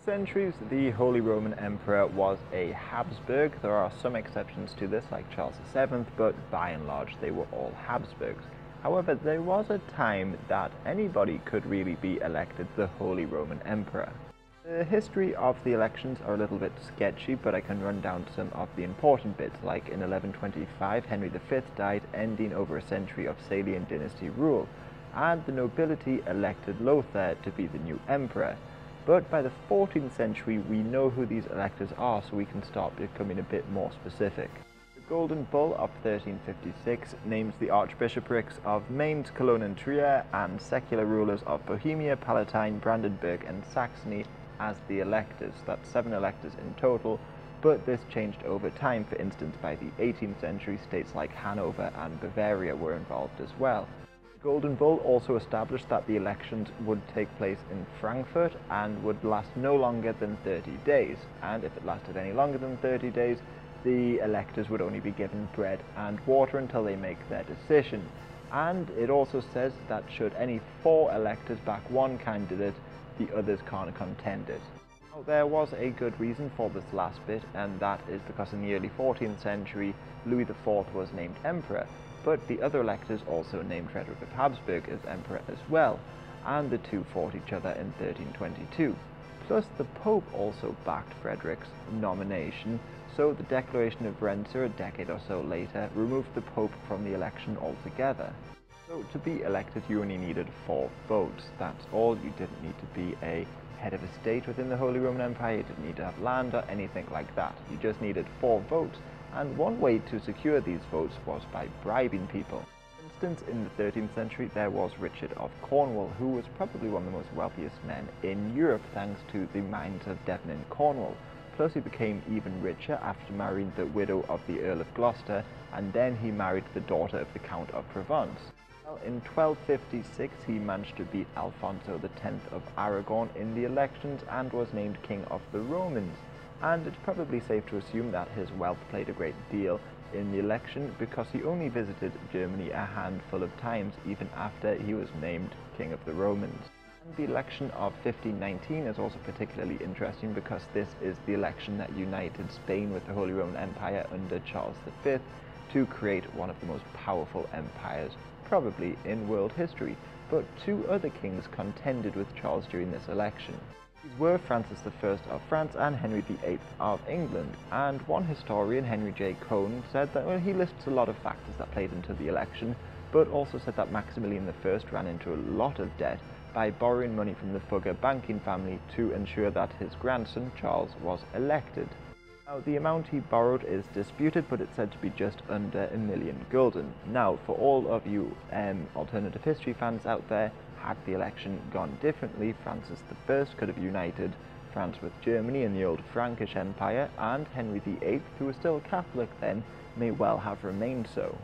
Centuries, the Holy Roman Emperor was a Habsburg. There are some exceptions to this, like Charles VII, but by and large they were all Habsburgs. However, there was a time that anybody could really be elected the Holy Roman Emperor. The history of the elections are a little bit sketchy, but I can run down some of the important bits, like in 1125 Henry V died, ending over a century of Salian dynasty rule, and the nobility elected Lothair to be the new emperor. But by the 14th century, we know who these electors are, so we can start becoming a bit more specific. The Golden Bull of 1356 names the archbishoprics of Mainz, Cologne and Trier, and secular rulers of Bohemia, Palatine, Brandenburg and Saxony as the electors. That's 7 electors in total, but this changed over time. For instance, by the 18th century, states like Hanover and Bavaria were involved as well. Golden Bull also established that the elections would take place in Frankfurt and would last no longer than 30 days, and if it lasted any longer than 30 days, the electors would only be given bread and water until they make their decision. And it also says that should any 4 electors back one candidate, the others can't contend it. Now, there was a good reason for this last bit, and that is because in the early 14th century, Louis IV was named emperor, but the other electors also named Frederick of Habsburg as emperor as well, and the two fought each other in 1322. Plus, the Pope also backed Frederick's nomination, so the Declaration of Rensselaer, a decade or so later, removed the Pope from the election altogether. So to be elected, you only needed 4 votes. That's all. You didn't need to be a head of a state within the Holy Roman Empire, you didn't need to have land or anything like that. You just needed 4 votes. And one way to secure these votes was by bribing people. For instance, in the 13th century, there was Richard of Cornwall, who was probably one of the most wealthiest men in Europe thanks to the mines of Devon and Cornwall. Plus, he became even richer after marrying the widow of the Earl of Gloucester, and then he married the daughter of the Count of Provence. Well, in 1256, he managed to beat Alfonso X of Aragon in the elections and was named King of the Romans. And it's probably safe to assume that his wealth played a great deal in the election, because he only visited Germany a handful of times even after he was named King of the Romans. And the election of 1519 is also particularly interesting because this is the election that united Spain with the Holy Roman Empire under Charles V to create one of the most powerful empires probably in world history. But 2 other kings contended with Charles during this election. These were Francis I of France and Henry VIII of England, and one historian, Henry J. Cohn, said that he lists a lot of factors that played into the election, but also said that Maximilian I ran into a lot of debt by borrowing money from the Fugger banking family to ensure that his grandson, Charles, was elected. Now, the amount he borrowed is disputed, but it's said to be just under £1,000,000. Now, for all of you alternative history fans out there, had the election gone differently, Francis I could have united France with Germany in the old Frankish Empire, and Henry VIII, who was still Catholic then, may well have remained so.